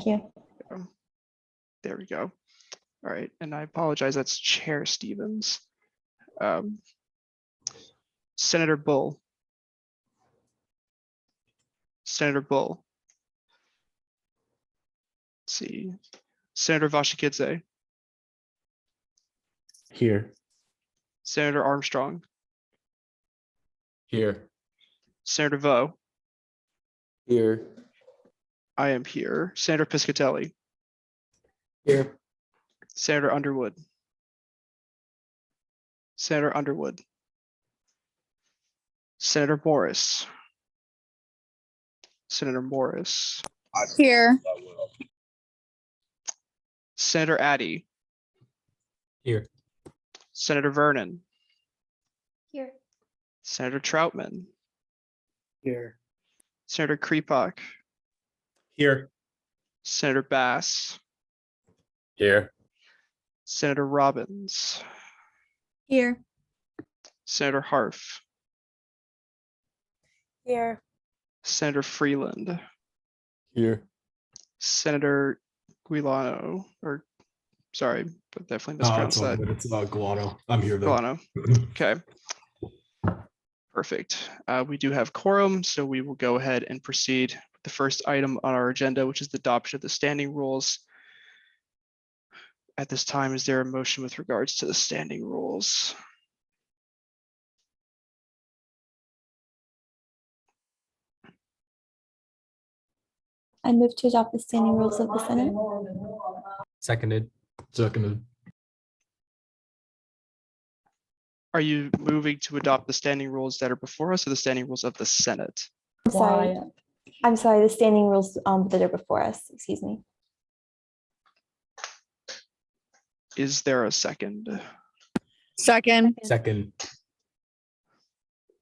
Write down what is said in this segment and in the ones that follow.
you. There we go. All right, and I apologize, that's Chair Stevens. Senator Bull. Senator Bull. Let's see. Senator Vashikidze. Here. Senator Armstrong. Here. Senator Vo. Here. I am here. Senator Piscatelli. Here. Senator Underwood. Senator Underwood. Senator Morris. Senator Morris. Here. Senator Addy. Here. Senator Vernon. Here. Senator Troutman. Here. Senator Krepok. Here. Senator Bass. Here. Senator Robbins. Here. Senator Harf. Here. Senator Freeland. Here. Senator Guilano, or sorry, but definitely mispronounced that. It's Guano. I'm here though. Guilano. Okay. Perfect. We do have quorum, so we will go ahead and proceed with the first item on our agenda, which is the adoption of the standing rules. At this time, is there a motion with regards to the standing rules? I move to adopt the standing rules of the Senate. Seconded. Seconded. Are you moving to adopt the standing rules that are before us or the standing rules of the Senate? I'm sorry, the standing rules that are before us, excuse me. Is there a second? Second. Second.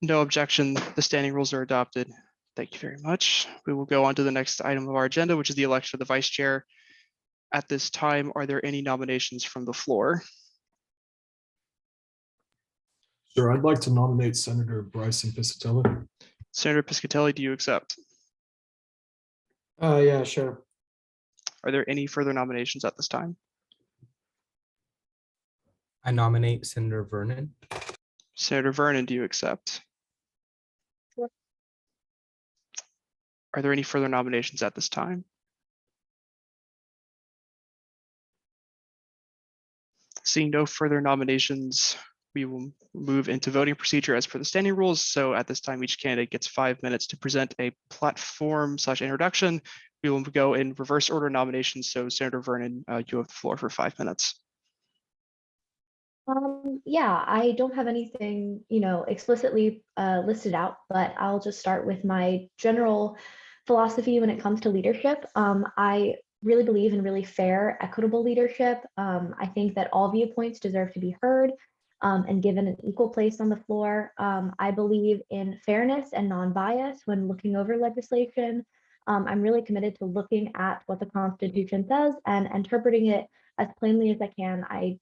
No objection. The standing rules are adopted. Thank you very much. We will go on to the next item of our agenda, which is the election of the vice chair. At this time, are there any nominations from the floor? Sure, I'd like to nominate Senator Bryson Piscatelli. Senator Piscatelli, do you accept? Yeah, sure. Are there any further nominations at this time? I nominate Senator Vernon. Senator Vernon, do you accept? Sure. Are there any further nominations at this time? Seeing no further nominations, we will move into voting procedure as per the standing rules. So at this time, each candidate gets 5 minutes to present a platform/introduction. We will go in reverse order nominations. So Senator Vernon, you have the floor for 5 minutes. Yeah, I don't have anything, explicitly listed out, but I'll just start with my general philosophy when it comes to leadership. I really believe in really fair, equitable leadership. I think that all viewpoints deserve to be heard and given an equal place on the floor. I believe in fairness and non-bias when looking over legislation. I'm really committed to looking at what the Constitution says and interpreting it as plainly as I can. I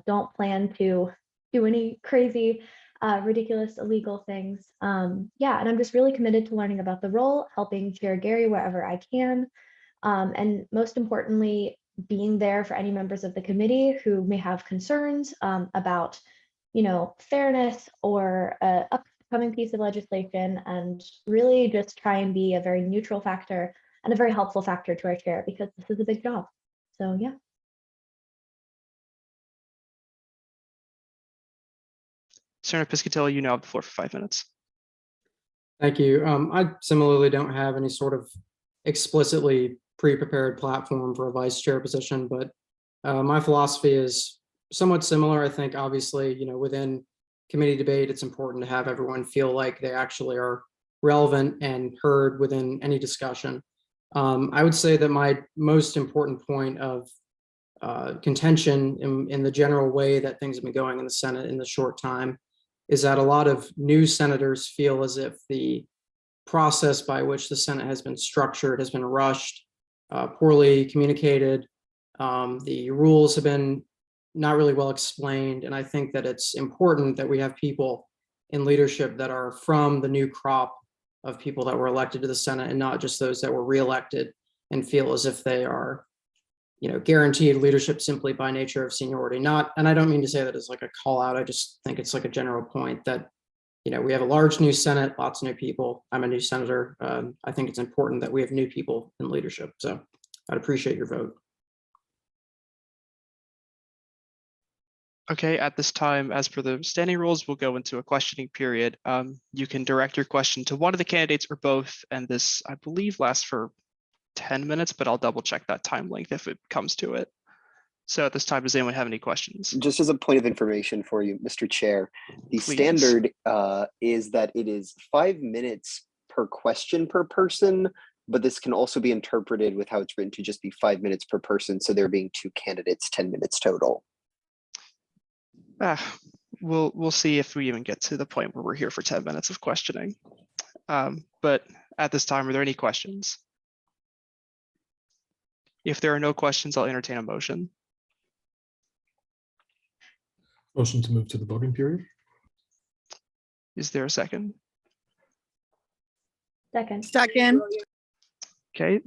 don't plan to do any crazy, ridiculous, illegal things. Yeah, and I'm just really committed to learning about the role, helping Chair Gary wherever I can, and most importantly, being there for any members of the committee who may have concerns about, fairness or an upcoming piece of legislation, and really just try and be a very neutral factor and a very helpful factor to our chair, because this is a big job. So yeah. Senator Piscatelli, you now have the floor for 5 minutes. Thank you. I similarly don't have any sort of explicitly pre-prepared platform for a vice chair position, but my philosophy is somewhat similar. I think obviously, within committee debate, it's important to have everyone feel like they actually are relevant and heard within any discussion. I would say that my most important point of contention in the general way that things have been going in the Senate in the short time is that a lot of new senators feel as if the process by which the Senate has been structured has been rushed, poorly communicated. The rules have been not really well explained. And I think that it's important that we have people in leadership that are from the new crop of people that were elected to the Senate and not just those that were reelected. and feel as if they are, guaranteed leadership simply by nature of seniority. And I don't mean to say that as like a call out. I just think it's like a general point that, we have a large new Senate, lots of new people. I'm a new senator. I think it's important that we have new people in leadership. So I'd appreciate your vote. Okay, at this time, as per the standing rules, we'll go into a questioning period. You can direct your question to one of the candidates or both, and this, I believe, lasts for 10 minutes, but I'll double check that time length if it comes to it. So at this time, does anyone have any questions? Just as a point of information for you, Mr. Chair, the Please. standard is that it is 5 minutes per question per person, but this can also be interpreted with how it's written to just be 5 minutes per person. So there being 2 candidates, 10 minutes total. We'll see if we even get to the point where we're here for 10 minutes of questioning. But at this time, are there any questions? If there are no questions, I'll entertain a motion. Motion to move to the voting period. Is there a second? Second. Okay,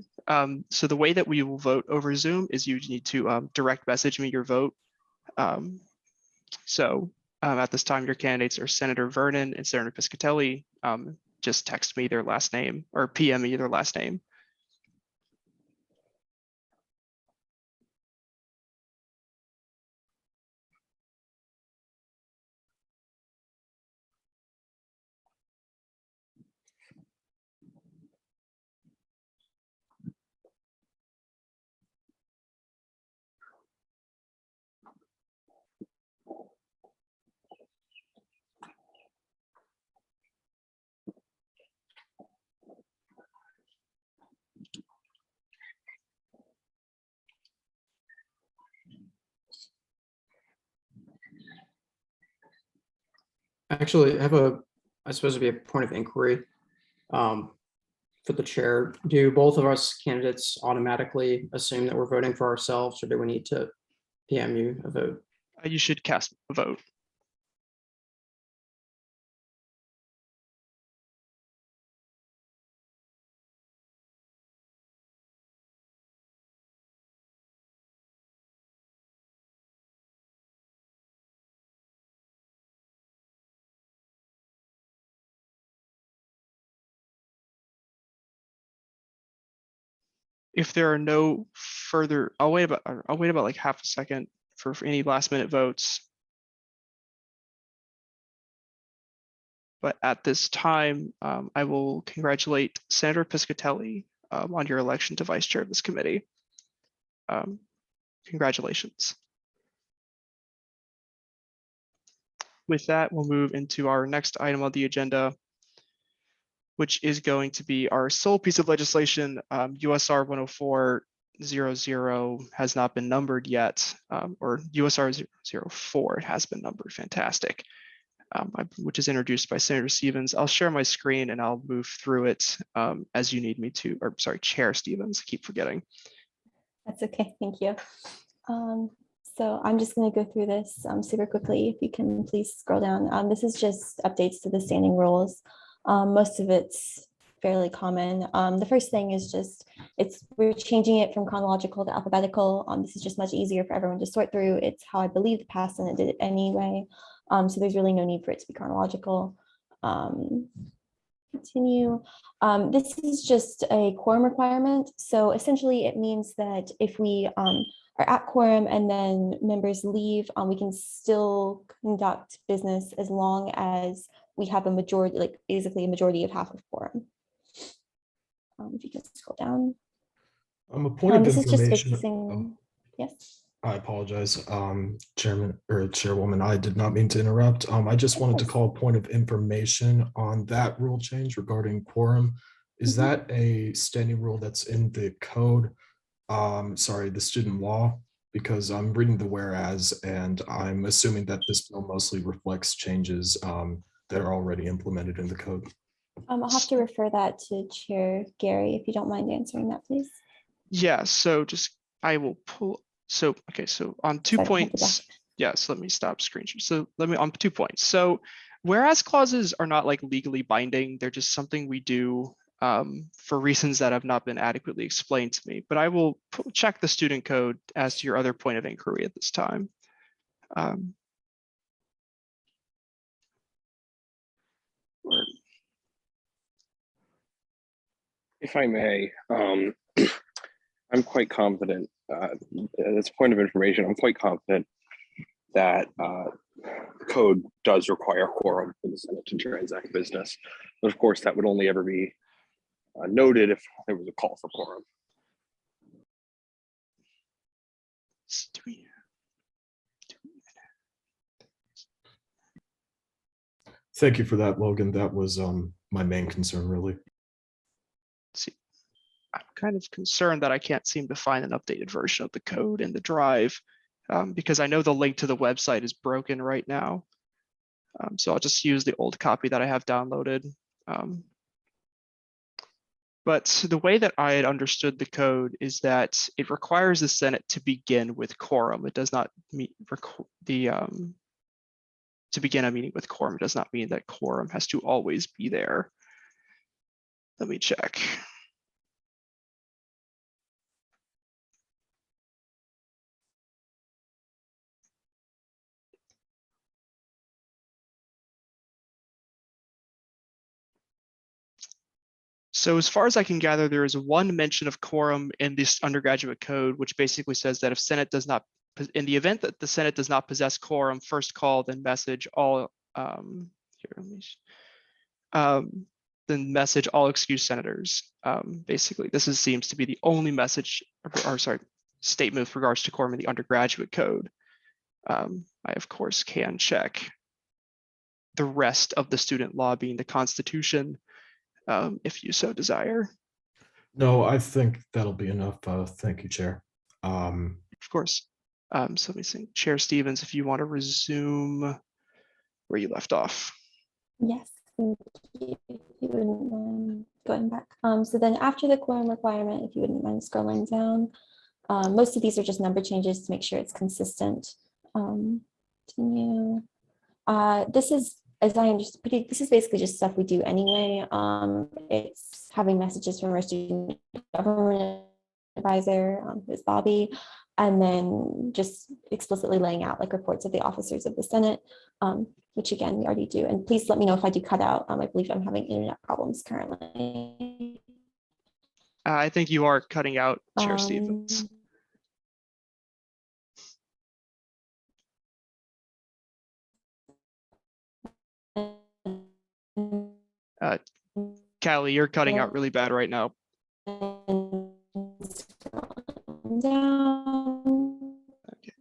so the way that we will vote over Zoom is you need to direct message me your vote. At this time, your candidates are Senator Vernon and Senator Piscatelli. Just text me their last name or PM me their last name. Actually, I suppose it'd be a point of inquiry for the chair. Do both of us candidates automatically assume that we're voting for ourselves, or do we need to PM you a vote? You should cast a vote. If there are no further, I'll wait about like half a second for any last minute votes. But at this time, I will congratulate Senator Piscatelli on your election to vice chair of this committee. Congratulations. With that, we'll move into our next item on the agenda, which is going to be our sole piece of legislation. USR 10400 has not been numbered yet, or USR 004, it has been numbered, fantastic, which is introduced by Senator Stevens. I'll share my screen and I'll move through it as you need me to, or sorry, Chair Stevens, I keep forgetting. That's okay, thank you. So I'm just going to go through this super quickly. If you can please scroll down. This is just updates to the standing rules. Most of it's fairly common. The first thing is just we're changing it from chronological to alphabetical. This is just much easier for everyone to sort through. It's how I believe the past Senate did it anyway. So there's really no need for it to be chronological. Continue. This is just a quorum requirement. So essentially it means that if we are at quorum and then members leave, we can still conduct business as long as we have a majority, like basically a majority of half of quorum. If you can scroll down. A point of this is just information. fixing, yes. I apologize, Chairman or Chairwoman. I did not mean to interrupt. I just wanted to call a point of information on that rule change regarding quorum. Is that a standing rule that's in the code? Sorry, the student law, because I'm reading the whereas, and I'm assuming that this bill mostly reflects changes that are already implemented in the code. I'll have to refer that to Chair Gary, if you don't mind answering that, please. Yeah, so just, I will pull, so, okay, so on 2 points, yes, let me stop screen share. So let me, on 2 points. So whereas clauses are not like legally binding, they're just something we do for reasons that have not been adequately explained to me, but I will check the student code as to your other point of inquiry at this time. If I may, I'm quite confident, as a point of information, I'm quite confident that code does require quorum for the Senate to transact business. But of course, that would only ever be noted if there was a call for quorum. Thank you for that, Logan. That was my main concern, really. See, I'm kind of concerned that I can't seem to find an updated version of the code in the drive because I know the link to the website is broken right now. So I'll just use the old copy that I have downloaded. But the way that I had understood the code is that it requires the Senate to begin with quorum. It does not meet to begin a meeting with quorum. It does not mean that quorum has to always be there. Let me check. So as far as I can gather, there is one mention of quorum in this undergraduate code, which basically says that if Senate does not, in the event that the Senate does not possess quorum, first call, then message all, then message all excused senators. Basically, seems to be the only message, or sorry, statement with regards to quorum in the undergraduate code. I, of course, can check the rest of the student law being the Constitution, if you so desire. No, I think that'll be enough. Thank you, Chair. Of course. So let me see, Chair Stevens, if you want to resume where you left off. Yes, thank you. If you wouldn't mind going back. So then after the quorum requirement, if you wouldn't mind scrolling down, most of these are just number changes to make sure it's consistent. Continue. This is, as I understand, this is basically just stuff we do anyway. It's having messages from our student government advisor, who's Bobby, and then just explicitly laying out like reports of the officers of the Senate, which again, we already do. And please let me know if I do cut out. I believe I'm having internet problems currently. I think you are cutting out, Chair Stevens. Callie, you're cutting out really bad right now. Okay,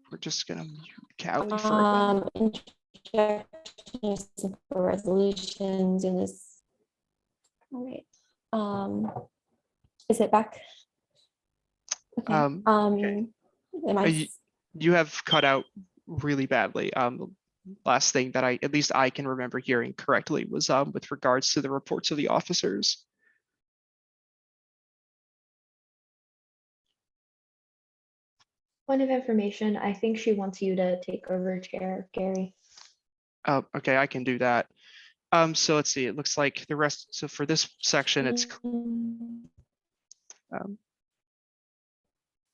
we're just gonna mute Callie for a minute. Introductions for resolutions in this. All right. Is it back? Okay. Okay. Am I? You have cut out really badly. Last thing that at least I can remember hearing correctly was with regards to the reports of the officers. Point of information, I think she wants you to take over, Chair Gary. Oh, okay, I can do that. So let's see, it looks like the rest, so for this section, it's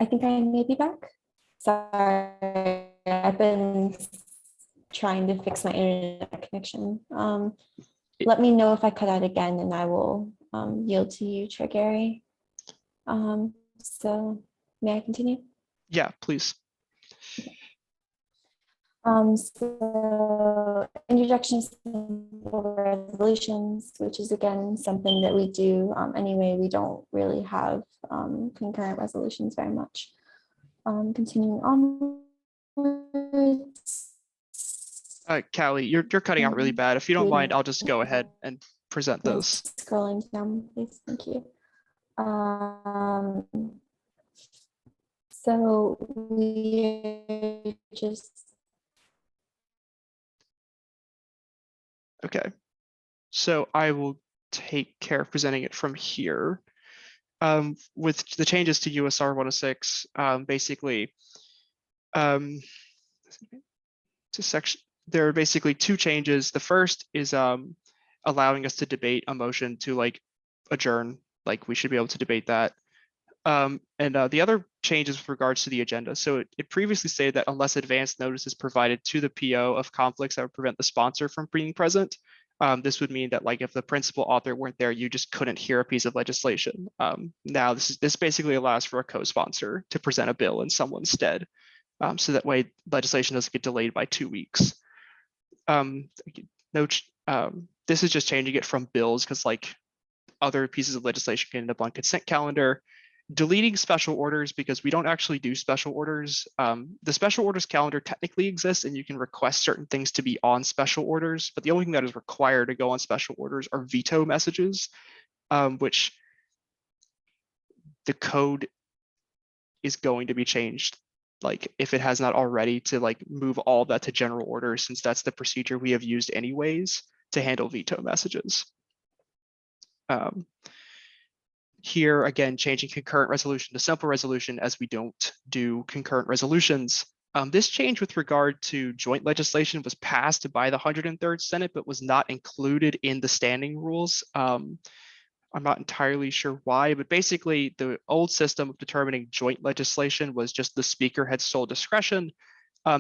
I think I may be back. Sorry, I've been trying to fix my internet connection. Let me know if I cut out again and I will yield to you, Chair Gary. So may I continue? Yeah, please. So introductions to resolutions, which is again something that we do anyway. We don't really have concurrent resolutions very much. Continuing onwards. Callie, you're cutting out really bad. If you don't mind, I'll just go ahead and present those. Scrolling down, please. Thank you. So we just. Okay, so I will take care of presenting it from here. With the changes to USR 106, basically, to section, there are basically two changes. The first is allowing us to debate a motion to like adjourn, like we should be able to debate that. The other changes with regards to the agenda. So it previously stated that unless advance notice is provided to the PO of conflicts that would prevent the sponsor from being present, this would mean that like if the principal author weren't there, you just couldn't hear a piece of legislation. Now this basically allows for a co-sponsor to present a bill in someone's stead. So that way legislation doesn't get delayed by 2 weeks. This is just changing it from bills because like other pieces of legislation can end up on consent calendar. Deleting special orders because we don't actually do special orders. The special orders calendar technically exists and you can request certain things to be on special orders, but the only thing that is required to go on special orders are veto messages, which the code is going to be changed, like if it has not already, to like move all that to general order, since that's the procedure we have used anyways to handle veto messages. Here again, changing concurrent resolution to simple resolution, as we don't do concurrent resolutions. This change with regard to joint legislation was passed by the 103rd Senate, but was not included in the standing rules. I'm not entirely sure why, but basically the old system of determining joint legislation was just the speaker had sole discretion.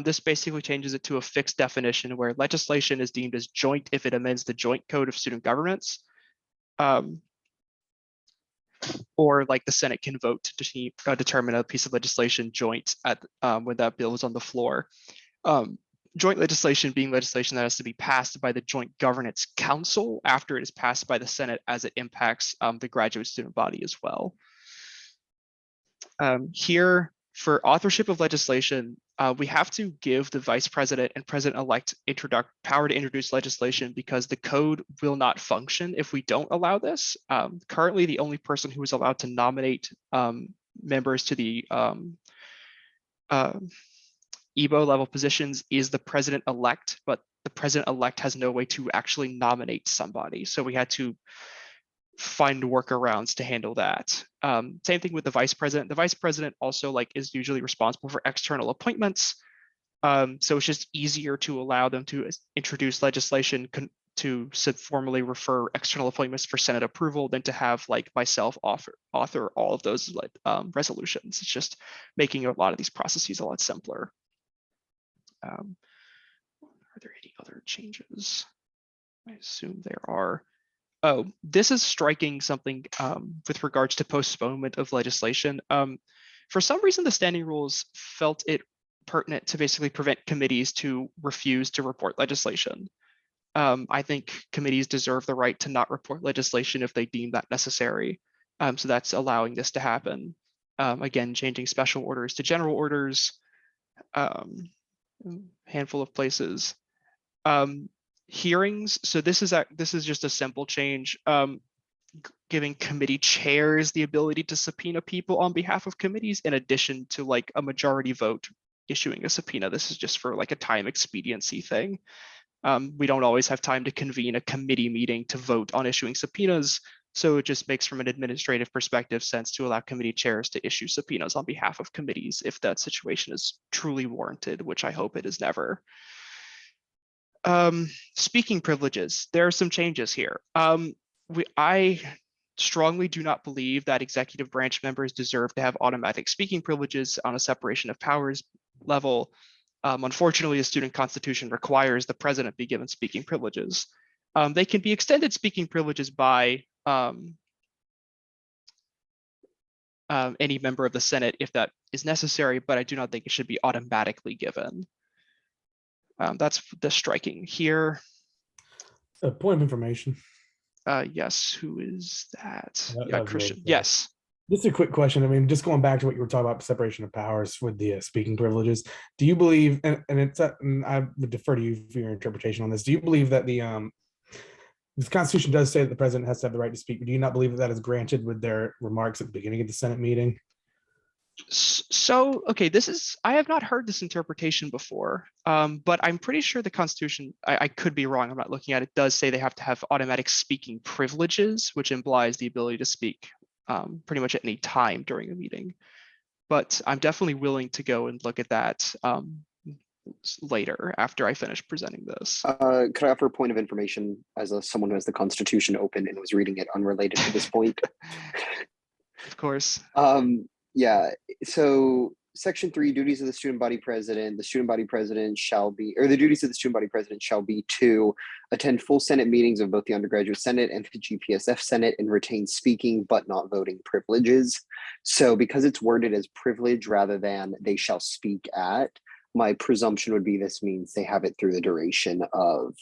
This basically changes it to a fixed definition where legislation is deemed as joint if it amends the Joint Code of Student Governments. Or like the Senate can vote to determine a piece of legislation joint at when that bill is on the floor. Joint legislation being legislation that has to be passed by the Joint Governance Council after it is passed by the Senate, as it impacts the graduate student body as well. Here, for authorship of legislation, we have to give the vice president and president-elect power to introduce legislation because the code will not function if we don't allow this. Currently, the only person who is allowed to nominate members to the EBO level positions is the president-elect, but the president-elect has no way to actually nominate somebody. So we had to find workarounds to handle that. Same thing with the vice president. The vice president also is usually responsible for external appointments. So it's just easier to allow them to introduce legislation to formally refer external appointments for Senate approval than to have myself author all of those resolutions. It's just making a lot of these processes a lot simpler. Are there any other changes? I assume there are. Oh, this is striking something with regards to postponement of legislation. For some reason, the standing rules felt it pertinent to basically prevent committees to refuse to report legislation. I think committees deserve the right to not report legislation if they deem that necessary. So that's allowing this to happen. Again, changing special orders to general orders, handful of places. Hearings. So this is just a simple change, giving committee chairs the ability to subpoena people on behalf of committees in addition to a majority vote issuing a subpoena. This is just for a time expediency thing. We don't always have time to convene a committee meeting to vote on issuing subpoenas. So it just makes, from an administrative perspective, sense to allow committee chairs to issue subpoenas on behalf of committees if that situation is truly warranted, which I hope it is never. Speaking privileges, there are some changes here. I strongly do not believe that executive branch members deserve to have automatic speaking privileges on a separation of powers level. Unfortunately, the student constitution requires the president be given speaking privileges. They can be extended speaking privileges by any member of the Senate if that is necessary, but I do not think it should be automatically given. That's the striking here. A point of information. Yes, who is that? That Yeah, was Christian. really cool. Yes. Just a quick question. I mean, just going back to what you were talking about, separation of powers with the speaking privileges. Do you believe, and I would defer to you for your interpretation on this. Do you believe that the Constitution does say that the president has to have the right to speak, but do you not believe that that is granted with their remarks at the beginning of the Senate meeting? So, okay, I have not heard this interpretation before, but I'm pretty sure the Constitution, I could be wrong, I'm not looking at it, does say they have to have automatic speaking privileges, which implies the ability to speak pretty much at any time during a meeting. But I'm definitely willing to go and look at that later after I finish presenting this. Could I offer a point of information as someone who has the Constitution open and was reading it unrelated to this point? Of course. Yeah, so section 3, duties of the student body president. The student body president shall be, or the duties of the student body president shall be to attend full Senate meetings of both the undergraduate Senate and the GPSF Senate and retain speaking but not voting privileges. So because it's worded as privilege rather than they shall speak at, my presumption would be this means they have it through the duration of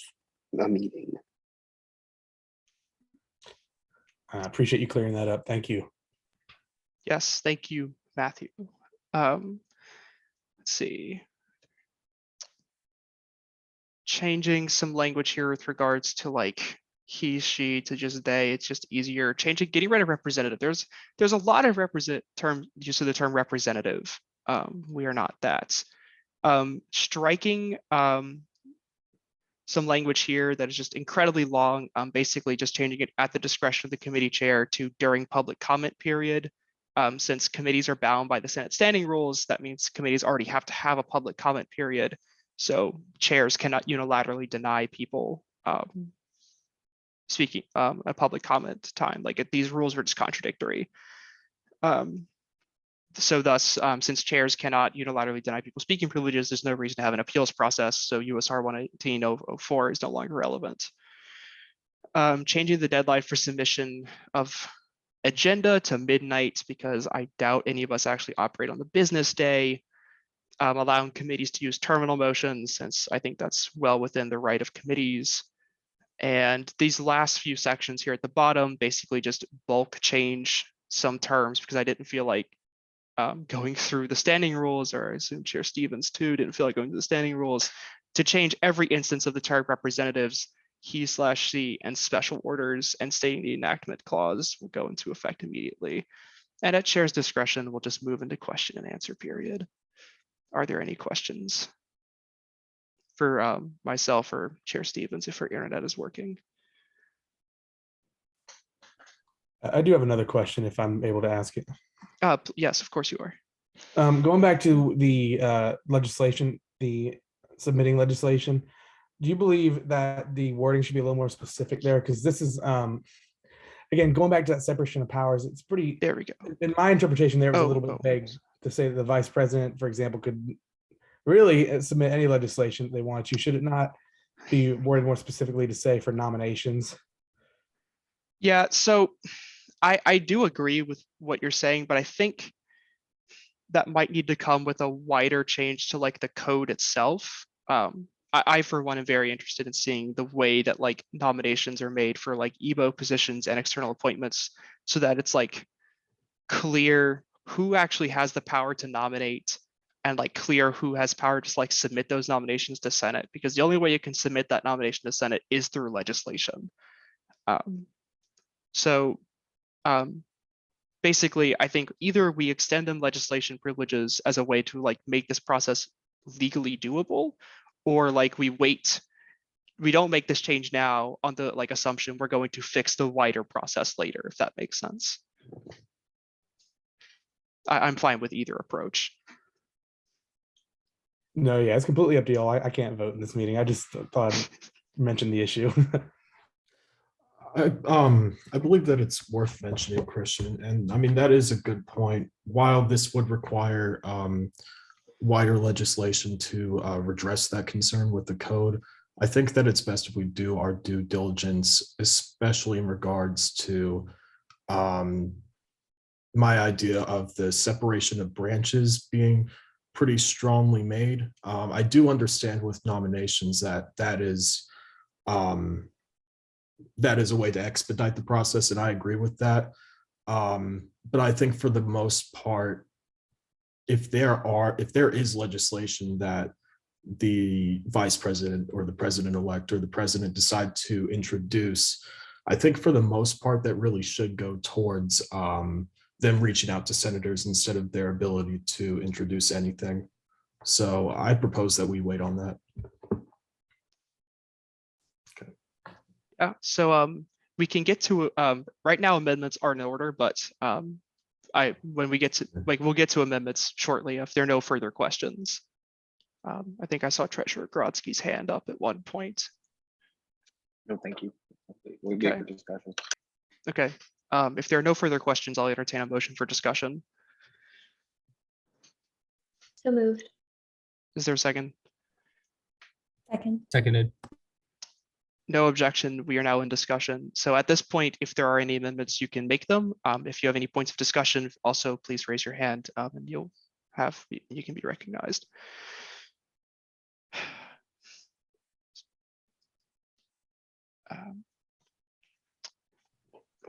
a meeting. I appreciate you clearing that up. Thank you. Yes, thank you, Matthew. Let's see. Changing some language here with regards to like he, she to just they. It's just easier. Getting rid of representative. There's a lot of use of the term representative. We are not that. Striking some language here that is just incredibly long. Basically just changing it at the discretion of the committee chair to during public comment period. Since committees are bound by the Senate standing rules, that means committees already have to have a public comment period. So chairs cannot unilaterally deny people speaking a public comment time. Like these rules are just contradictory. So thus, since chairs cannot unilaterally deny people speaking privileges, there's no reason to have an appeals process. So USR 118.04 is no longer relevant. Changing the deadline for submission of agenda to midnight because I doubt any of us actually operate on the business day. Allowing committees to use terminal motions, since I think that's well within the right of committees. And these last few sections here at the bottom basically just bulk change some terms because I didn't feel like going through the standing rules, or I assume Chair Stevens too didn't feel like going to the standing rules to change every instance of the term representatives, he/she, and special orders, and stating the enactment clause will go into effect immediately. And at chair's discretion, we'll just move into question and answer period. Are there any questions for myself or Chair Stevens if her internet is working? I do have another question if I'm able to ask it. Yes, of course you are. Going back to the legislation, the submitting legislation, do you believe that the wording should be a little more specific there? Because this is, again, going back to that separation of powers, it's pretty, there we go. In my interpretation, there was a little bit vague to say that the vice president, for example, could really submit any legislation they want to. Should it not be worded more specifically to say for nominations? Yeah, so I do agree with what you're saying, but I think that might need to come with a wider change to like the code itself. I for one am very interested in seeing the way that like nominations are made for like EBO positions and external appointments, so that it's like clear who actually has the power to nominate and like clear who has power to like submit those nominations to Senate, because the only way you can submit that nomination to Senate is through legislation. Basically, I think either we extend them legislation privileges as a way to like make this process legally doable, or like we don't make this change now on the like assumption we're going to fix the wider process later, if that makes sense. I'm fine with either approach. No, yeah, it's completely up to y'all. I can't vote in this meeting. I just thought I'd mention the issue. I believe that it's worth mentioning, Christian, and I mean that is a good point. While this would require wider legislation to redress that concern with the code, I think that it's best if we do our due diligence, especially in regards to my idea of the separation of branches being pretty strongly made. I do understand with nominations that is a way to expedite the process, and I agree with that. But I think for the most part, if there is legislation that the vice president or the president-elect or the president decide to introduce, I think for the most part that really should go towards them reaching out to senators instead of their ability to introduce anything. So I propose that we wait on that. Yeah, so we can get to right now amendments are in order, but when we get to we'll get to amendments shortly if there are no further questions. I think I saw Treasurer Grodzki's hand up at one point. No, thank you. We'll Okay. wait for discussion. Okay. If there are no further questions, I'll entertain a motion for discussion. So moved. Is there a second? Second. Seconded. No objection. We are now in discussion. So at this point, if there are any amendments, you can make them. If you have any points of discussion, also please raise your hand and you can be recognized.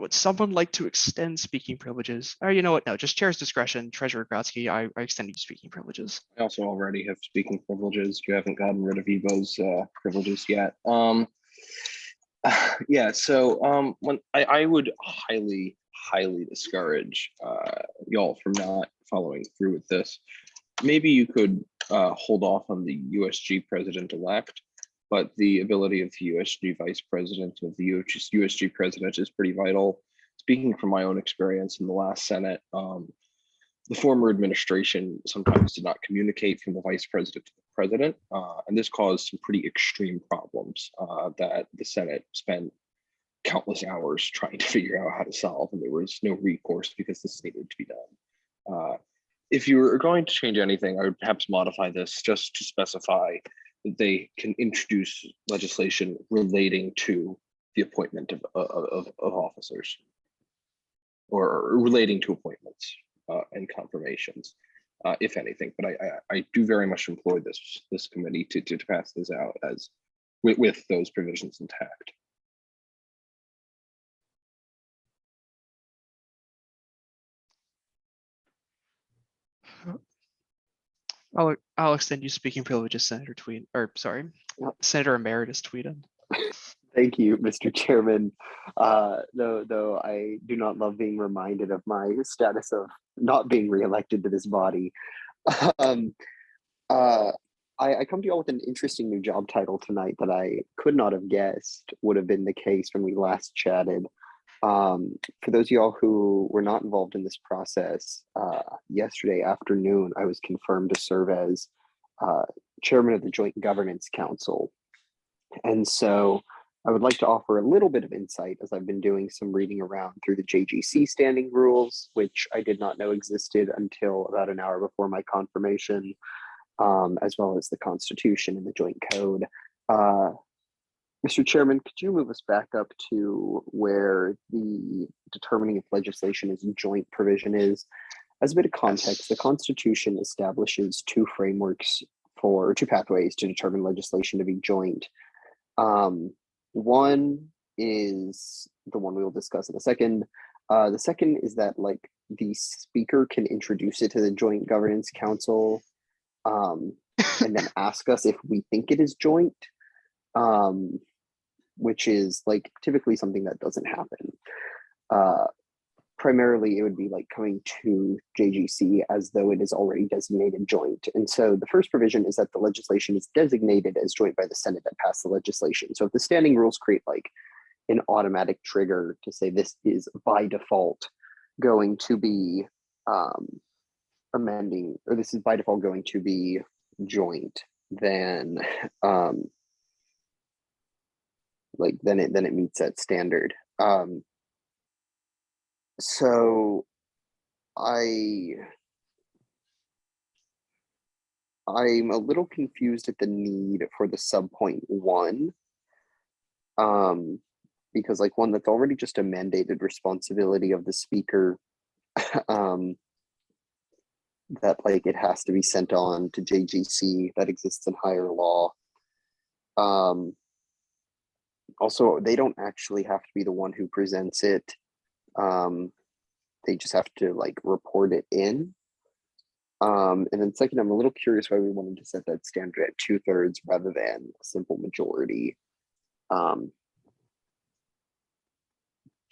Would someone like to extend speaking privileges? Or you know what? No, just chair's discretion. Treasurer Grodzki, I extended you speaking privileges. I also already have speaking privileges. You haven't gotten rid of Evo's privileges yet. Yeah, so when I would highly discourage y'all from not following through with this. Maybe you could hold off on the USG president-elect, but the ability of the USG vice president of the USG president is pretty vital. Speaking from my own experience in the last Senate, the former administration sometimes did not communicate from the vice president to the president, and this caused some pretty extreme problems that the Senate spent countless hours trying to figure out how to solve, and there was no recourse because this needed to be done. If you were going to change anything, I would perhaps modify this just to specify that they can introduce legislation relating to the appointment of officers or relating to appointments and confirmations, if anything. But I do very much employ this committee to pass this out as with those provisions intact. I'll extend you speaking privileges, Senator Tweed, or sorry, Senator Emeritus Tweeden. Thank you, Mr. Chairman. Though I do not love being reminded of my status of not being reelected to this body. I come to y'all with an interesting new job title tonight that I could not have guessed would have been the case when we last chatted. For those of y'all who were not involved in this process, yesterday afternoon, I was confirmed to serve as chairman of the Joint Governance Council. And so I would like to offer a little bit of insight as I've been doing some reading around through the JGC standing rules, which I did not know existed until about an hour before my confirmation, as well as the Constitution and the Joint Code. Mr. Chairman, could you move us back up to where the determining if legislation is joint provision is? As a bit of context, the Constitution establishes two pathways to determine legislation to be joint. One is the one we will discuss in a second. The second is that the speaker can introduce it to the Joint Governance Council and then ask us if we think it is joint. Which is typically something that doesn't happen. Primarily, it would be coming to JGC as though it is already designated joint. And so the first provision is that the legislation is designated as joint by the Senate that passed the legislation. So if the standing rules create an automatic trigger to say this is by default going to be amending, or this is by default going to be joint, then then it meets that standard. So I'm a little confused at the need for the subpoint 1, because one, that's already just a mandated responsibility of the speaker, that it has to be sent on to JGC, that exists in higher law. Also, they don't actually have to be the one who presents it. They just have to report it in. And then second, I'm a little curious why we wanted to set that standard at 2/3 rather than a simple majority.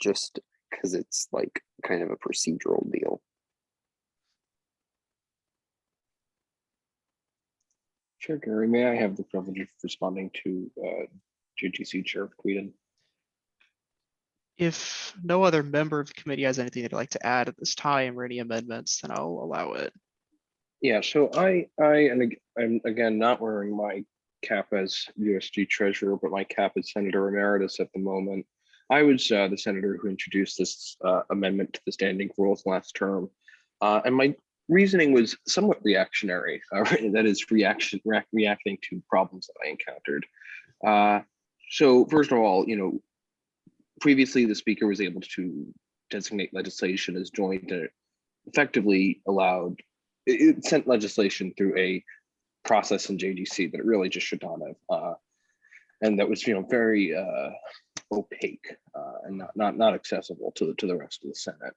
Just because it's kind of a procedural deal. Chair Gary, may I have the privilege of responding to JGC Chair Tweeden? If no other member of the committee has anything they'd like to add at this time or any amendments, then I'll allow it. Yeah, so I'm again not wearing my cap as USG treasurer, but my cap as Senator Emeritus at the moment. I was the senator who introduced this amendment to the standing rules last term, and my reasoning was somewhat reactionary. That is, reacting to problems that I encountered. So first of all, previously the speaker was able to designate legislation as joint, and effectively allowed it sent legislation through a process in JGC that it really just should not have, and that was very opaque and not accessible to the rest of the Senate.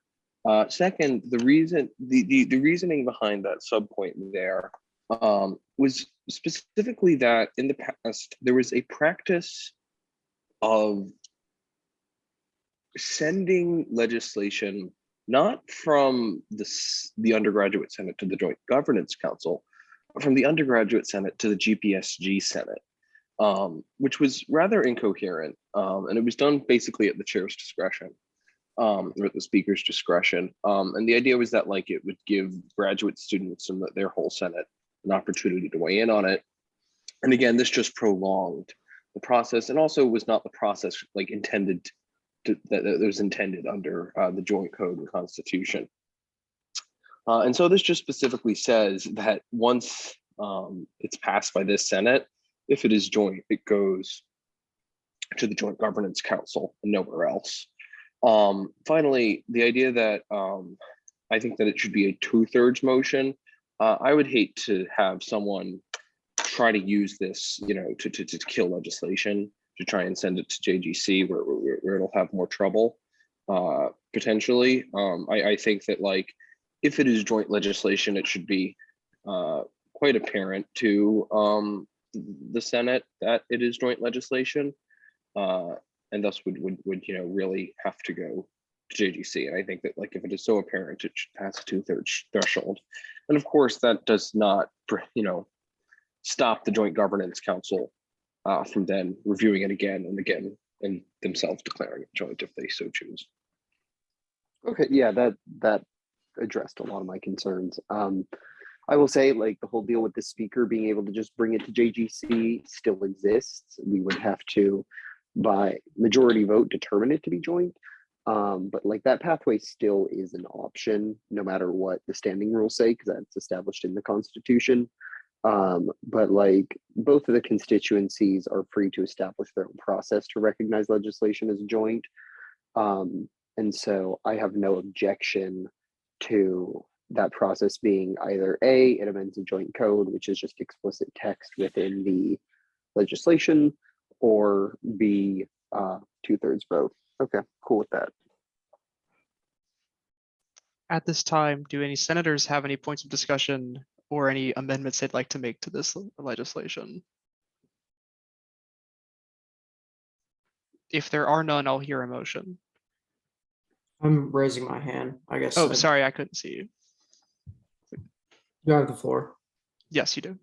Second, the reasoning behind that subpoint there was specifically that in the past there was a practice of sending legislation not from the undergraduate Senate to the Joint Governance Council, but from the undergraduate Senate to the GPSG Senate, which was rather incoherent. And it was done basically at the chair's discretion, or at the speaker's discretion. And the idea was that it would give graduate students and their whole Senate an opportunity to weigh in on it. And again, this just prolonged the process, and also was not the process intended that was intended under the Joint Code and Constitution. And so this just specifically says that once it's passed by this Senate, if it is joint, it goes to the Joint Governance Council and nowhere else. Finally, the idea that I think that it should be a 2/3 motion. I would hate to have someone try to use this, to kill legislation, to try and send it to JGC where it'll have more trouble, potentially. I think that if it is joint legislation, it should be quite apparent to the Senate that it is joint legislation, and thus would really have to go to JGC. And I think that if it is so apparent, it should pass a 2/3 threshold. And of course, that does not stop the Joint Governance Council from then reviewing it again and again and themselves declaring it joint if they so choose. Okay, yeah, that addressed a lot of my concerns. I will say the whole deal with the speaker being able to just bring it to JGC still exists. We would have to, by majority vote, determine it to be joint. But that pathway still is an option, no matter what the standing rules say, because that's established in the Constitution. But both of the constituencies are free to establish their own process to recognize legislation as joint. And so I have no objection to that process being either A, it amends the joint code, which is just explicit text within the legislation, or B, 2/3 vote. Okay, cool with that. At this time, do any senators have any points of discussion or any amendments they'd like to make to this legislation? If there are none, I'll hear a motion. I'm raising my hand, I guess. Oh, sorry, I couldn't see you. You have the floor. Yes, you do.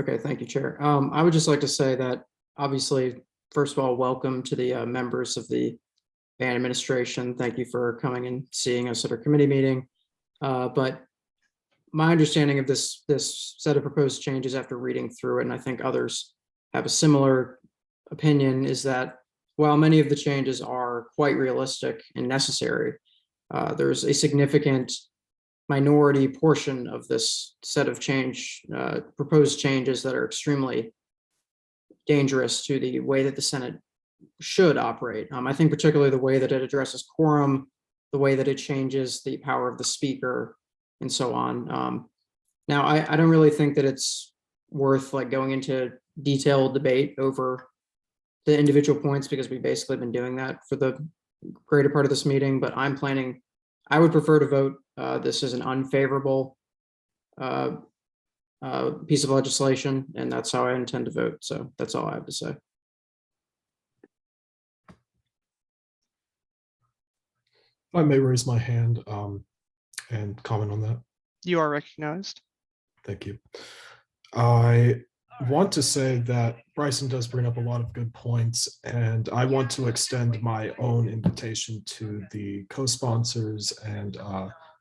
Okay, thank you, Chair. I would just like to say that obviously, first of all, welcome to the members of the band administration. Thank you for coming and seeing us at our committee meeting. But my understanding of this set of proposed changes after reading through it, and I think others have a similar opinion, is that while many of the changes are quite realistic and necessary, there's a significant minority portion of this set of proposed changes that are extremely dangerous to the way that the Senate should operate. I think particularly the way that it addresses quorum, the way that it changes the power of the speaker, and so on. Now, I don't really think that it's worth going into detailed debate over the individual points, because we've basically been doing that for the greater part of this meeting, but I would prefer to vote this is an unfavorable piece of legislation, and that's how I intend to vote. So that's all I have to say. I may raise my hand and comment on that. You are recognized. Thank you. I want to say that Bryson does bring up a lot of good points, and I want to extend my own invitation to the co-sponsors and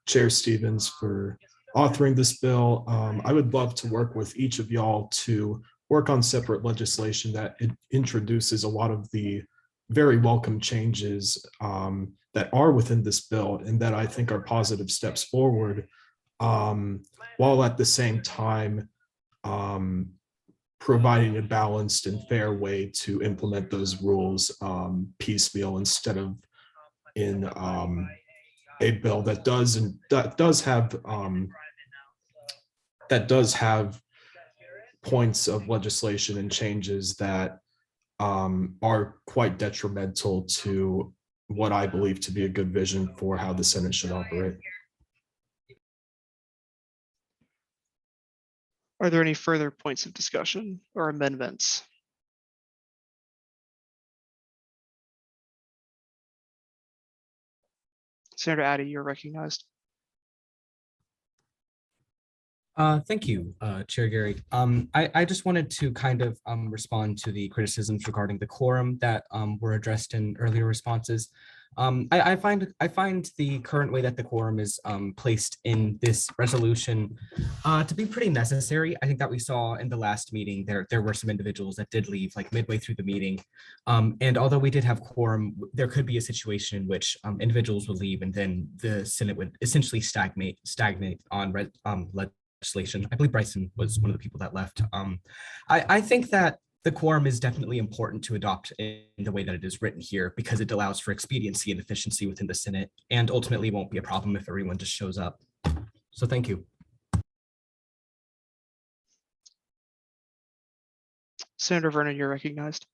Chair Stevens for authoring this bill. I would love to work with each of y'all to work on separate legislation that it introduces a lot of the very welcome changes that are within this bill and that I think are positive steps forward, while at the same time providing a balanced and fair way to implement those rules piecemeal instead of in a bill that does have points of legislation and changes that are quite detrimental to what I believe to be a good vision for how the Senate should operate. Are there any further points of discussion or amendments? Senator Addy, you're recognized. Thank you, Chair Gary. I just wanted to kind of respond to the criticisms regarding the quorum that were addressed in earlier responses. I find the current way that the quorum is placed in this resolution to be pretty necessary. I think that we saw in the last meeting there were some individuals that did leave like midway through the meeting. And although we did have quorum, there could be a situation in which individuals would leave and then the Senate would essentially stagnate on legislation. I believe Bryson was one of the people that left. I think that the quorum is definitely important to adopt in the way that it is written here because it allows for expediency and efficiency within the Senate and ultimately won't be a problem if everyone just shows up. So thank you. Senator Vernon, you're recognized.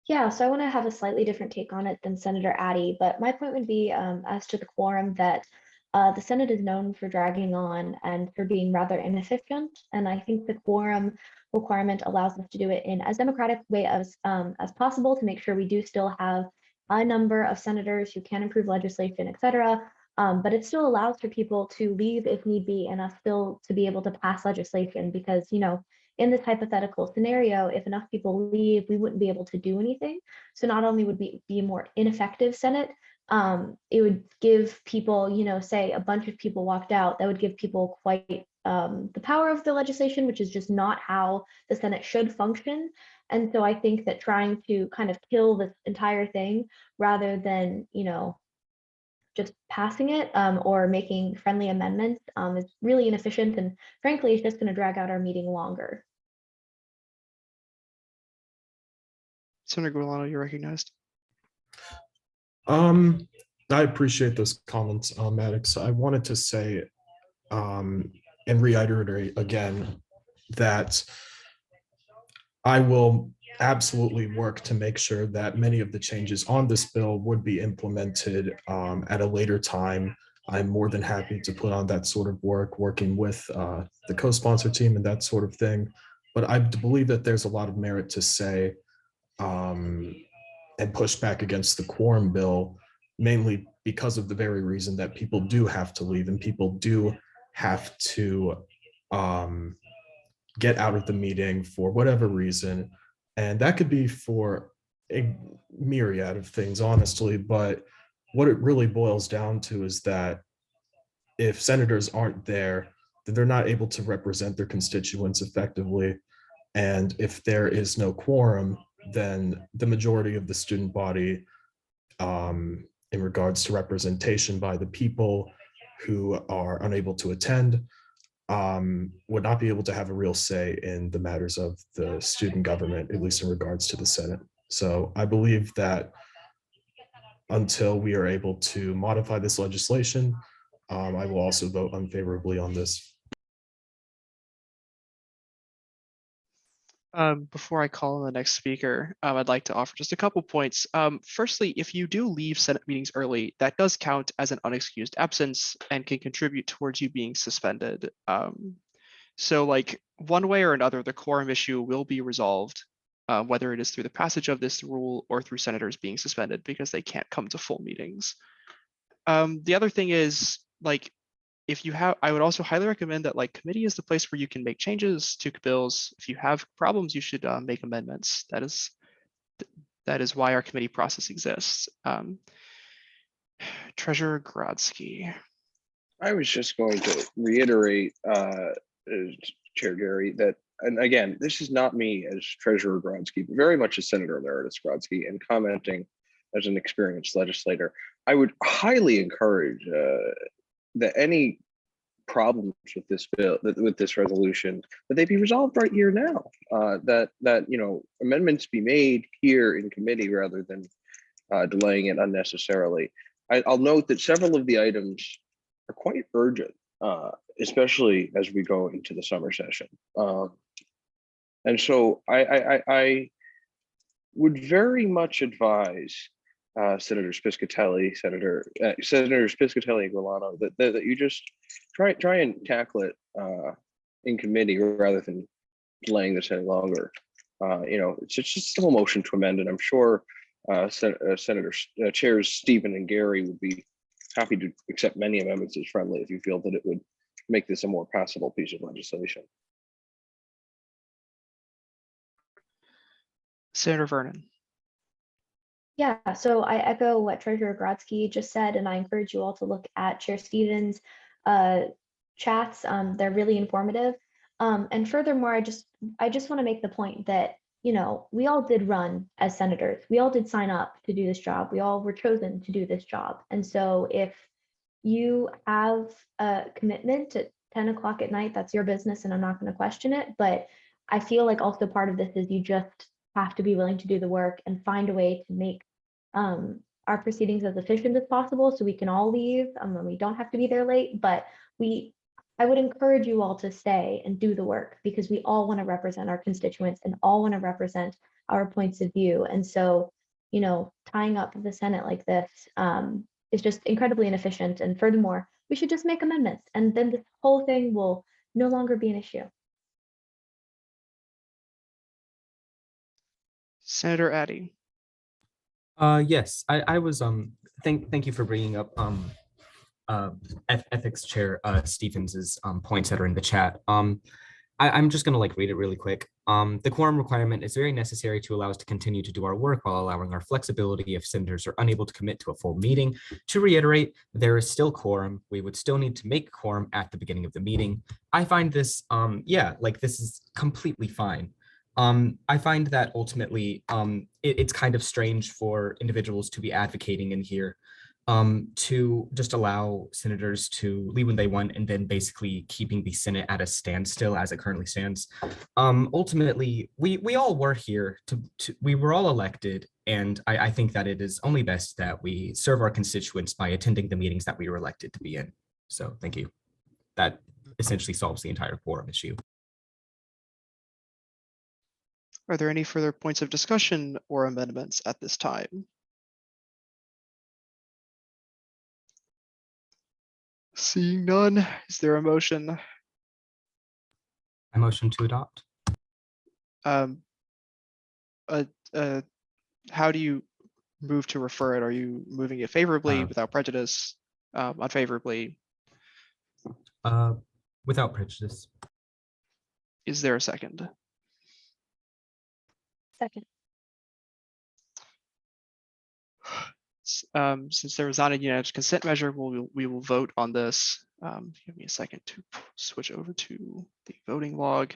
Yeah, so I want to have a slightly different take on it than Senator Addy, but my point would be as to the quorum that the Senate is known for dragging on and for being rather inefficient. And I think the quorum requirement allows us to do it in as democratic way as possible to make sure we do still have a number of senators who can approve legislation, et cetera. But it still allows for people to leave if need be and us still to be able to pass legislation because, you know, in this hypothetical scenario, if enough people leave, we wouldn't be able to do anything. So not only would we be a more ineffective Senate, it would give people, you know, say a bunch of people walked out, that would give people quite the power of the legislation, which is just not how the Senate should function. And so I think that trying to kind of kill this entire thing rather than, you know, just passing it or making friendly amendments is really inefficient. And frankly, it's just going to drag out our meeting longer. Senator Guilano, you're recognized. I appreciate those comments, Maddox. I wanted to say and reiterate again that I will absolutely work to make sure that many of the changes on this bill would be implemented at a later time. I'm more than happy to put on that sort of work, working with the co-sponsor team and that sort of thing. But I believe that there's a lot of merit to say and push back against the quorum bill, mainly because of the very reason that people do have to leave and people do have to get out of the meeting for whatever reason. And that could be for a myriad of things, honestly. But what it really boils down to is that if senators aren't there, then they're not able to represent their constituents effectively. And if there is no quorum, then the majority of the student body in regards to representation by the people who are unable to attend would not be able to have a real say in the matters of the student government, at least in regards to the Senate. So I believe that until we are able to modify this legislation, I will also vote unfavorably on this. Before I call on the next speaker, I'd like to offer just a couple points. Firstly, if you do leave Senate meetings early, that does count as an unexcused absence and can contribute towards you being suspended. So like one way or another, the quorum issue will be resolved, whether it is through the passage of this rule or through senators being suspended because they can't come to full meetings. The other thing is like, if you have, I would also highly recommend that like committee is the place where you can make changes to bills. If you have problems, you should make amendments. That is why our committee process exists. Treasurer Grodsky. I was just going to reiterate, Chair Gary, that, and again, this is not me as Treasurer Grodzki, but very much as Senator Emeritus Grodzki, and commenting as an experienced legislator. I would highly encourage that any problems with this bill, with this resolution, that they be resolved right here now. That amendments be made here in committee rather than delaying it unnecessarily. I'll note that several of the items are quite urgent, especially as we go into the summer session. And so I would very much advise Senators Piscatelli, Senators Piscatelli and Guilano that you just try and tackle it in committee rather than delaying this any longer. It's just still a motion to amend, and I'm sure Chairs Stephen and Gary would be happy to accept many amendments as friendly if you feel that it would make this a more passable piece of legislation. Senator Vernon. Yeah, so I echo what Treasurer Grodzki just said, and I encourage you all to look at Chair Stevens' chats. They're really informative. And furthermore, I just want to make the point that, we all did run as senators. We all did sign up to do this job. We all were chosen to do this job. And so if you have a commitment at 10 o'clock at night, that's your business, and I'm not going to question it. But I feel like also part of this is you just have to be willing to do the work and find a way to make our proceedings as efficient as possible so we can all leave and we don't have to be there late. But I would encourage you all to stay and do the work, because we all want to represent our constituents and all want to represent our points of view. And so, tying up the Senate like this is just incredibly inefficient. And furthermore, we should just make amendments, and then this whole thing will no longer be an issue. Senator Addy. Yes, I was thank you for bringing up ethics chair Stevens's points that are in the chat. I'm just gonna read it really quick. The quorum requirement is very necessary to allow us to continue to do our work while allowing our flexibility if senators are unable to commit to a full meeting. To reiterate, there is still quorum. We would still need to make quorum at the beginning of the meeting. I find this this is completely fine. I find that ultimately it's kind of strange for individuals to be advocating in here to just allow senators to leave when they want and then basically keeping the Senate at a standstill as it currently stands. Ultimately, we all were here we were all elected, and I think that it is only best that we serve our constituents by attending the meetings that we were elected to be in. So thank you. That essentially solves the entire quorum issue. Are there any further points of discussion or amendments at this time? Seeing none, is there a motion? I motion to adopt. How do you move to refer it? Are you moving it favorably, without prejudice, unfavorably? Without prejudice. Is there a second? Second. Since there was not a unanimous consent measure, we will vote on this. Give me a second to switch over to the voting log.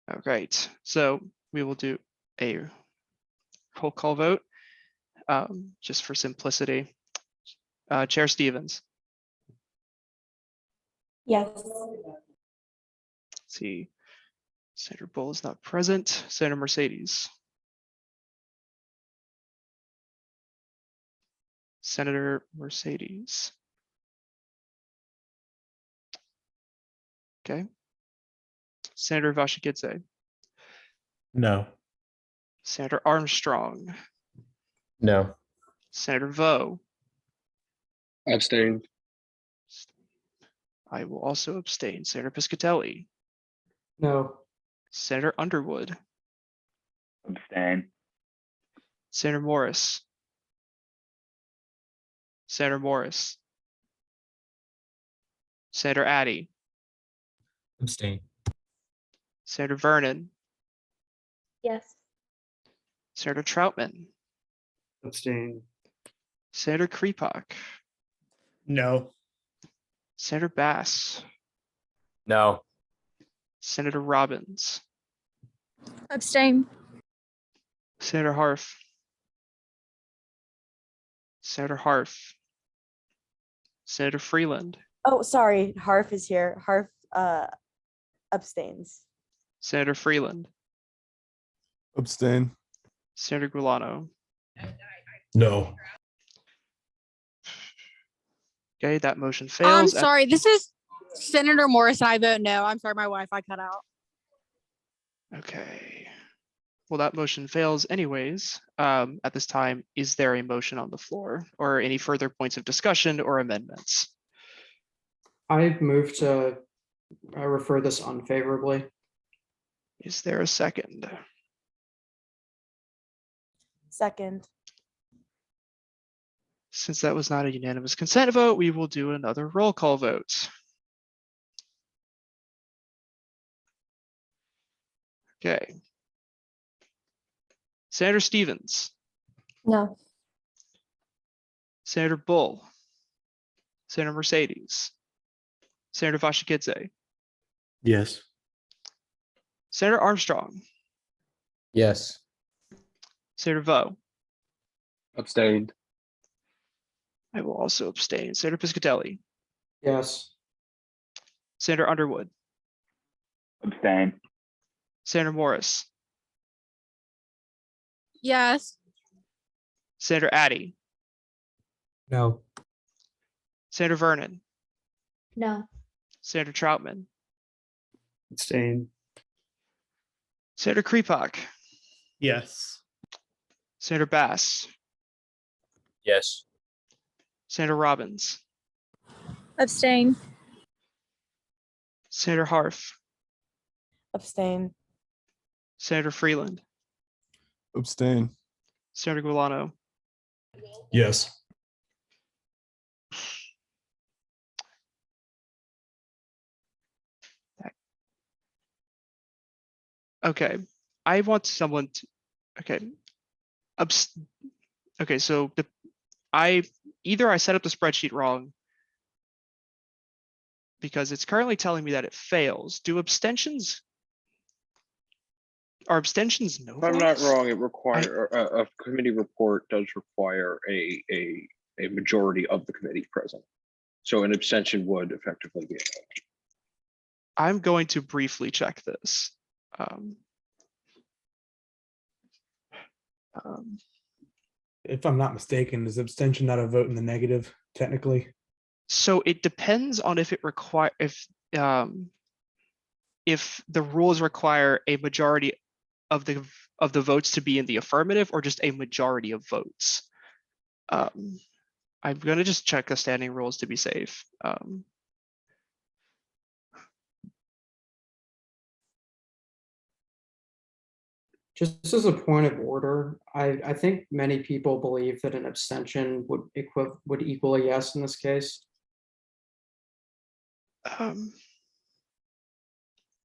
All right, so we will do a roll call vote just for simplicity. Chair Stevens. Yes. Let's see, Senator Bull is not present. Senator Mercedes. Senator Mercedes. Okay. Senator Vashikidze. No. Senator Armstrong. No. Senator Vo. Abstain. I will also abstain. Senator Piscatelli. No. Senator Underwood. Abstain. Senator Morris. Senator Morris. Senator Addy. Abstain. Senator Vernon. Yes. Senator Troutman. Abstain. Senator Krepok, No. Senator Bass, No. Senator Robbins, Abstain. Senator Harf, Senator Harf, Senator Freeland, Oh, sorry, Harf is here. Harf abstains. Senator Freeland, Abstain. Senator Gulano. No. Okay, that motion I'm fails. sorry. This is Senator Morris. I vote no. I'm sorry. My Wi-Fi cut out. Okay. Well, that motion fails anyways. At this time, is there a motion on the floor or any further points of discussion or amendments? I move to refer this unfavorably. Is there a second? Second. Since that was not a unanimous consent vote, we will do another roll call vote. Okay. Senator Stevens, No. Senator Bull, Senator Mercedes, Senator Vashikidze, Yes. Senator Armstrong, Yes. Senator Vo. Abstained. I will also abstain. Senator Piscatelli, Yes. Senator Underwood, Abstain. Senator Morris, Yes. Senator Addy, No. Senator Vernon, No. Senator Troutman, Abstain. Senator Krepok, Yes. Senator Bass, Yes. Senator Robbins, Abstain. Senator Harf, Abstain. Senator Freeland, Abstain. Senator Gulano. Yes. Okay, I want someone to, okay. Okay, so either I set up the spreadsheet wrong because it's currently telling me that it fails. Are abstentions no? If I'm not votes? wrong, it requires a committee report does require a majority of the committee present. So an abstention would effectively be a no. I'm going to briefly check this. If I'm not mistaken, is abstention not a vote in the negative technically? So it depends on if it require if the rules require a majority of the votes to be in the affirmative or just a majority of votes. I'm gonna just check the standing rules to be safe. Just as a point of order, I think many people believe that an abstention would equal a yes in this case.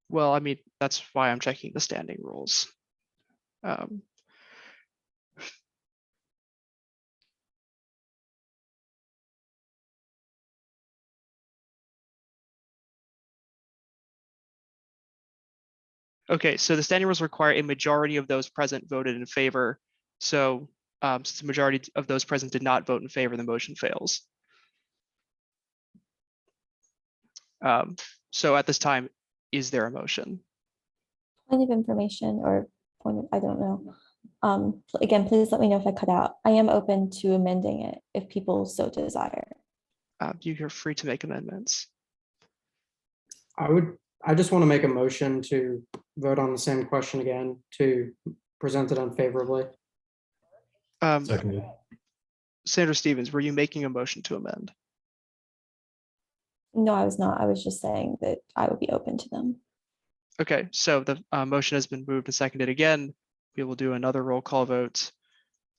Well, I mean, that's why I'm checking the standing rules. Okay, so the standing rules require a majority of those present voted in favor. So since the majority of those present did not vote in favor, the motion fails. So at this time, is there a motion? Point of information or point of, I don't know. Again, please let me know if I cut out. I am open to amending it if people so desire. You're free to make amendments. I just want to make a motion to vote on the same question again to present it unfavorably. Seconded. Senator Stevens, were you making a motion to amend? No, I was not. I was just saying that I would be open to them. Okay, so the motion has been moved and seconded again. We will do another roll call vote.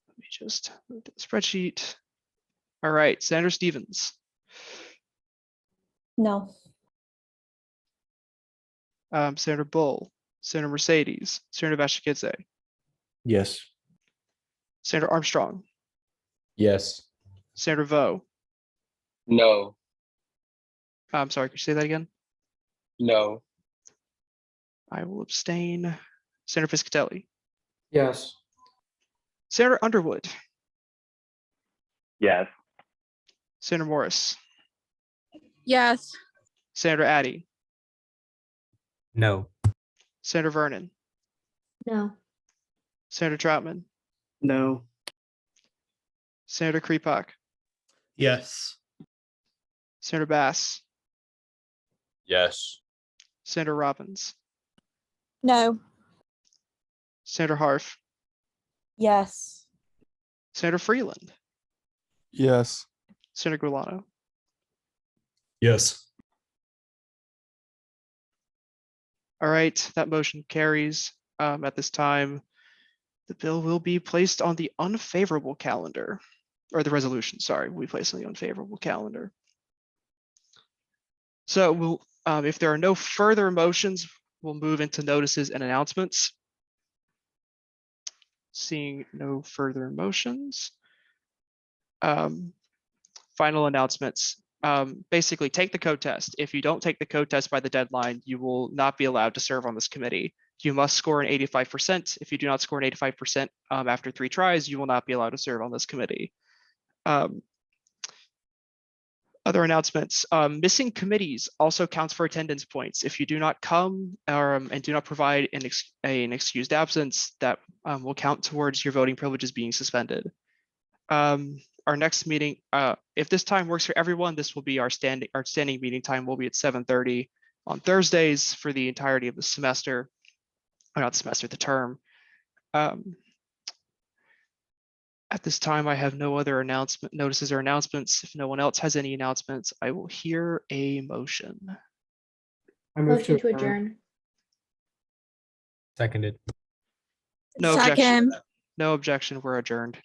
Let me just move to the spreadsheet. All right, Senator Stevens, No. Senator Bull, Senator Mercedes, Senator Vashikidze, Yes. Senator Armstrong, Yes. Senator Vo. No. I'm sorry, could you say that again? No. I will abstain. Senator Piscatelli. Yes. Senator Underwood. Yes. Senator Morris. Yes. Senator Addy. No. Senator Vernon. No. Senator Troutman. No. Senator Krepak. Yes. Senator Bass. Yes. Senator Robbins. No. Senator Harf. Yes. Senator Freeland. Yes. Senator Gulano. Yes. All right, that motion carries. At this time, the bill will be placed on the unfavorable calendar, or the resolution, sorry, will be placed on the unfavorable calendar. So we'll, if there are no further motions, we'll move into notices and announcements. Seeing no further motions. Final announcements. Basically, take the code test. If you don't take the code test by the deadline, you will not be allowed to serve on this committee. You must score an 85%. If you do not score an 85% after 3 tries, you will not be allowed to serve on this committee. Other announcements, missing committees also counts for attendance points. If you do not come and do not provide an excused absence, that will count towards your voting privileges being suspended. Our next meeting, if this time works for everyone, this will be our standing meeting time will be at 7:30 on Thursdays for the entirety of the semester, or not the semester, the term. At this time, I have no other notices or announcements. If no one else has any announcements, I will hear a motion. I move Motion to adjourn. Seconded. No objection. Second. No objection. We're adjourned.